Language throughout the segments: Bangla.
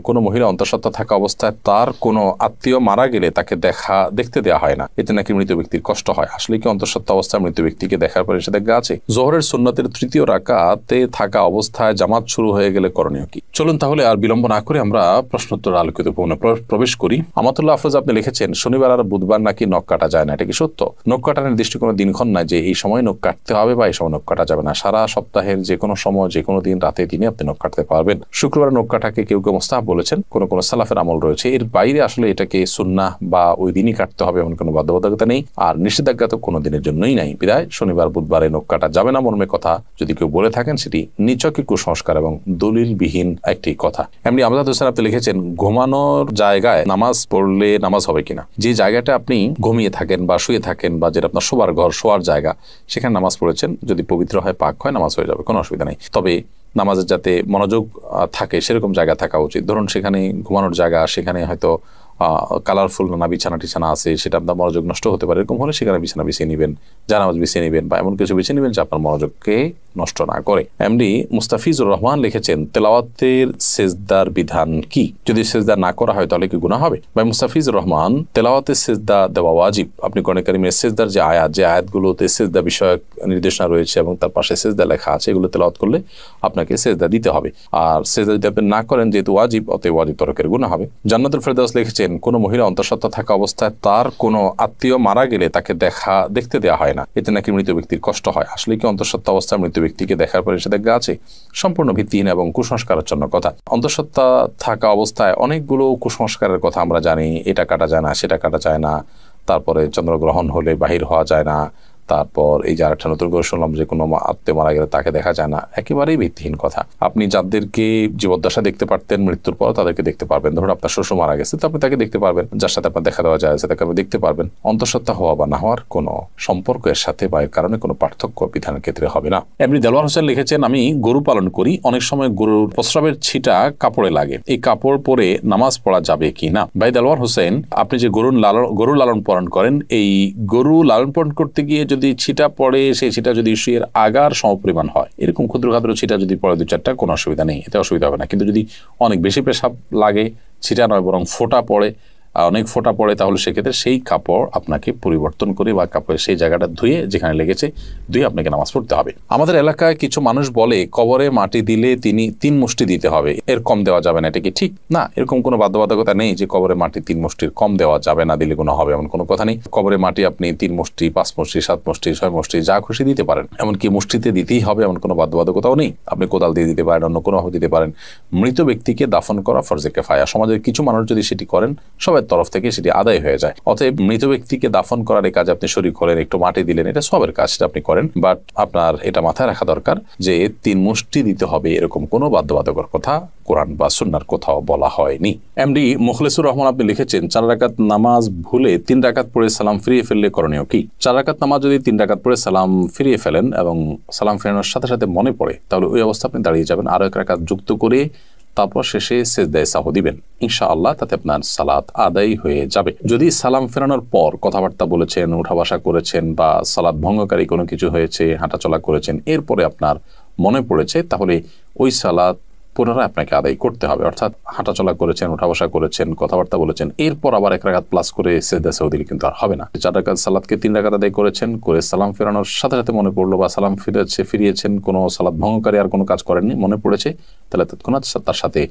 কোনো মহিলা অন্তঃসত্ত্বা থাকা অবস্থায় তার কোনো আত্মীয় মারা গেলে তাকে দেখতে দেওয়া হয় না, এতে নাকি মৃত ব্যক্তির কষ্ট হয়। আসলে কি অন্তঃসত্ত্বা অবস্থায় মৃত ব্যক্তিকে দেখার পরে নিষেধাজ্ঞা আছে? যোহরের সুন্নতের তৃতীয় রাকাতে থাকা অবস্থায় জামাত শুরু হয়ে গেলে করণীয় কি? চলুন তাহলে আর বিলম্ব না করে আমরা প্রশ্নোত্তর আলোকিত প্রবেশ করি। আমাতুল্লাহ আফরোজ আপনি লিখেছেন, শনিবার আর বুধবার নাকি নখ কাটা যায় না, এটা কি সত্য? নখ কাটার নির্দিষ্ট কোনো দিনক্ষণ নাই যে এই সময় নখ কাটতে হবে বা এই সময় নখ কাটা যাবে না। সারা সপ্তাহের যে কোনো সময়, যে কোনো দিন, রাতে দিনে আপনি নখ কাটতে পারবেন। শুক্রবার নখ কাটাকে কেউ কেউ মুস্তাহাব বলেছেন, কোন কোন সালাফের আমল রয়েছে। এর বাইরে আসলে এটাকে সুন্নাহ বা ওই দিনই কাটতে হবে এমন কোনো বাধ্যবাধকতা নেই, আর নিষেধাজ্ঞা তো কোনো দিনের জন্যই নাই। বিদায় শনিবার বুধবারে নখ কাটা যাবে না মর্মে কথা যদি কেউ বলে থাকেন, সেটি নিছকই কুসংস্কার এবং দলিলবিহীন একটি কথা। এমনি আমজাদ হোসেন আপনি লিখেছেন, ঘুমানোর জায়গায় নামাজ পড়লে নামাজ হবে কিনা? যে জায়গাটা আপনি ঘুমিয়ে থাকেন বা শুয়ে থাকেন বা যেটা আপনার শোবার ঘর, শোয়ার জায়গা, সেখানে নামাজ পড়েছেন, যদি পবিত্র হয়, পাক হয়, নামাজ হয়ে যাবে, কোনো অসুবিধা নেই। তবে নামাজের যাতে মনোযোগ থাকে সেরকম জায়গা থাকা উচিত। ধরুন সেখানে ঘুমানোর জায়গা, সেখানে হয়তো কালারফুল নানা বিছানা টিছানা আছে, সেটা আপনার মনোযোগ নষ্ট হতে পারে। এরকম হলে সেখানে বিছানা বিছিয়ে নেবেন, জানামাজ বিছিয়ে নেবেন বা এমন কিছু বিছিয়ে নেবেন যে আপনার মনোযোগকে নষ্ট না করে। এমডি মুস্তাফিজুর রহমান লিখেছেন, তেলাওয়াতের সেজদার বিধান কি? যদি সেজদা না করা হয় তাহলে কি গুনাহ হবে? ভাই মুস্তাফিজুর রহমান, তেলাওয়াতের সেজদা দেওয়া ওয়াজিব। আপনি কোরআন কারীমের সেজদার যে আয়াতগুলোতে সেজদা বিষয়ক নির্দেশনা রয়েছে এবং তার পাশে সেজদা লেখা আছে, এগুলো তেলাওয়াত করলে আপনাকে সেজদা দিতে হবে। আর সেজদা যদি আপনি না করেন, যেহেতু ওয়াজিব, অতএব ওয়াজিব তরকের গুনাহ হবে। জান্নাতুল ফেরদাউস লিখেছেন, কোনো মহিলা অন্তঃসত্ত্বা থাকা অবস্থায় তার কোনো আত্মীয় মারা গেলে তাকে দেখতে দেওয়া হয় না, এতে নাকি মৃত ব্যক্তির কষ্ট হয়। আসলে কি অন্তঃসত্ত্বা অবস্থায় মৃত ব্যক্তিকে দেখার পরে নিষেধাজ্ঞা আছে? সম্পূর্ণ ভিত্তিহীন এবং কুসংস্কারাচ্ছন্ন কথা। অন্তঃসত্ত্বা থাকা অবস্থায় অনেকগুলো কুসংস্কারের কথা আমরা জানি। এটা কাটা যায় না, সেটা কাটা যায় না, তারপরে চন্দ্রগ্রহণ হলে বাহির হওয়া যায় না, তারপর এই যে আরেকটা নতুন করে শুনলাম যে কোনো আত্মীয় মারা গেলে তাকে দেখা যায় না। একেবারেই ভিত্তিহীন কথা। আপনি যাদেরকে জীবদ্দশা দেখতে পারতেন, মৃত্যুর পর তাদেরকে দেখতে পারবেন। ধরুন আপনার শ্বশুর মারা গেছে, তো আপনি তাকে দেখতে পারবেন, যার সাথে আপনার দেখা দেওয়া যায় তাকে আপনি দেখতে পারবেন। অন্তঃসত্ত্বা হওয়া বা না হওয়ার কোনো সম্পর্ক এর সাথে বা এর কারণে কোনো পার্থক্য বিধানের ক্ষেত্রে হবে না। এমনি দেলোয়ার হোসেন লিখেছেন, আমি গরু পালন করি, অনেক সময় গরুর প্রস্রাবের ছিটা কাপড়ে লাগে, এই কাপড় পরে নামাজ পড়া যাবে কি না? ভাই দেলোয়ার হোসেন, আপনি যে গরু লালন পালন করেন, এই গরু লালন পালন করতে গিয়ে যদি ছিটা পড়ে, সেই ছিটা যদি শুয়ের আগার সমপরিমাণ হয়, এরকম ক্ষুদ্র ক্ষুদ্র ছিটা যদি পড়ে 2-4টা, কোনো অসুবিধা নেই, এতে অসুবিধা হবে না। কিন্তু যদি অনেক বেশি পেশাব লাগে, ছিটা নয় বরং ফোঁটা পড়ে, অনেক ফোঁটা পড়ে, তাহলে সেক্ষেত্রে সেই কাপড় আপনাকে পরিবর্তন করে বা কাপড়ের সেই জায়গাটা ধুয়ে, যেখানে লেগেছে ধুয়ে আপনাকে নামাজ পড়তে হবে। আমাদের এলাকায় কিছু মানুষ বলে কবরে মাটি দিলে 3 মুষ্টি দিতে হবে, এর কম দেওয়া যাবে না, এটা কি ঠিক? না, এরকম কোনো বাধ্যবাধকতা নেই যে কবরে মাটি 3 মুষ্টির কম দেওয়া যাবে না, দিলে কোনো হবে এমন কোনো কথা নেই। কবরে মাটি আপনি 3 মুষ্টি, 5 মুষ্টি, 7 মুষ্টি, 6 মুষ্টি, যা খুশি দিতে পারেন। এমনকি মুষ্টিতে দিতেই হবে এমন কোনো বাধ্যবাধকতাও নেই। আপনি কোদাল দিয়ে দিতে পারেন, অন্য কোনোভাবে দিতে পারেন। মৃত ব্যক্তিকে দাফন করা ফরজে কিফায়া। সমাজের কিছু মানুষ যদি সেটি করেন, সবার তরফ থেকে সেটি আদায় হয়ে যায়। অতএব মৃত ব্যক্তিকে দাফন করার এই কাজ আপনি শরীক হলেন, একটু মাটি দিলেন, এটা সবের কাজ, সেটা আপনি করেন। বাট আপনার এটা মাথায় রাখা দরকার যে 3 মুষ্টি দিতে হবে এরকম কোনো বাধ্যবাধকতার কথা কোরআন বা সুন্নাহর কোথাও বলা হয়নি। এমডি মুখলেসুর রহমান আপনি লিখেছেন, 4 রাকাত নামাজ ভুলে 3 রাকাত পড়ে সালাম ফিরিয়ে ফেললে করণীয় কি? 4 রাকাত নামাজ যদি 3 রাকাত পড়ে সালাম ফিরিয়ে ফেলেন এবং সালাম ফেরানোর সাথে সাথে মনে পড়ে, তাহলে ওই অবস্থা আপনি দাঁড়িয়ে যাবেন, আরো 1 রাকাত যুক্ত করে তারপর শেষে সেজদায়ে সাহু দিবেন। ইনশাআল্লাহ তাতে আপনার সালাত আদায় হয়ে যাবে। যদি সালাম ফেরানোর পর কথাবার্তা বলেছেন, উঠা বসা করেছেন বা সালাত ভঙ্গকারী কোনো কিছু হয়েছে, হাঁটাচলা করেছেন, এরপরে আপনার মনে পড়েছে, তাহলে ওই সালাত পুনরায় আপনাকে আদায় করতে হবে। অর্থাৎ হাঁটাচলা করেছেন, উঠা বসা করেছেন, কথাবার্তা বলেছেন, এরপর আবার 1 রাকাত প্লাস করে সেজদায়ে সাহু দিলে কিন্তু আর হবে না। 4 রাকাত সালাতকে 3 রাকাত আদায় করেছেন, করে সালাম ফেরানোর সাথে সাথে মনে পড়লো বা সালাম ফিরিয়েছেন, কোনো সালাত ভঙ্গকারী আর কোনো কাজ করেননি, মনে পড়েছে, তাহলে তৎক্ষণাৎ তার সাথে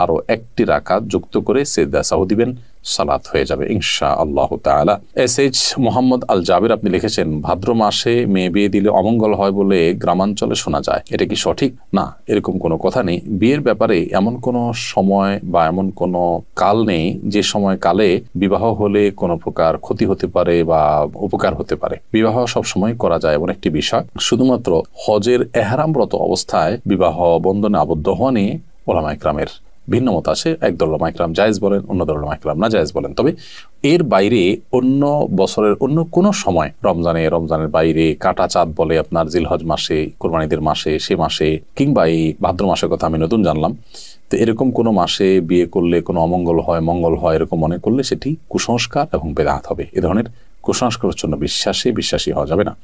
আরো 1টি রাকাত যুক্ত করে সেজদায়ে সাহু দিবেন, সালাত হয়ে যাবে ইনশাআল্লাহ তাআলা। এসএইচ মোহাম্মদ আল জাবির আপনি লিখেছেন, ভাদ্র মাসে মেয়ে বিয়ে দিলে অমঙ্গল হয় বলে গ্রামাঞ্চলে শোনা যায়, এটা কি সঠিক? না, এরকম কোনো কথা নেই। বিয়ের ব্যাপারে এমন কোনো সময় বা এমন কোনো কাল নেই যে সময় কালে বিবাহ হলে কোনো প্রকার ক্ষতি হতে পারে বা উপকার হতে পারে। বিবাহ সব সময় করা যায় এমন একটি বিষয়। শুধুমাত্র হজের এহরামরত অবস্থায় বিবাহ বন্ধনে আবদ্ধ হওয়া নিয়ে উলামায়ে কেরামের ভিন্ন মত আছে। একদল উলামায়ে কেরাম জায়েজ বলেন, অন্য দল উলামায়ে কেরাম না জায়েজ বলেন। তবে এর বাইরে অন্য বছরের অন্য কোনো সময়, রমজানের বাইরে, কাটা চাঁদ বলে আপনার জিলহজ মাসে, কোরবানিদের মাসে, সে মাসে, কিংবা এই ভাদ্র মাসের কথা আমি নতুন জানলাম, তো এরকম কোনো মাসে বিয়ে করলে কোনো অমঙ্গল হয়, মঙ্গল হয়, এরকম মনে করলে সেটি কুসংস্কার এবং বেদাত হবে। এ ধরনের কুসংস্কারের জন্য বিশ্বাসী হওয়া যাবে না।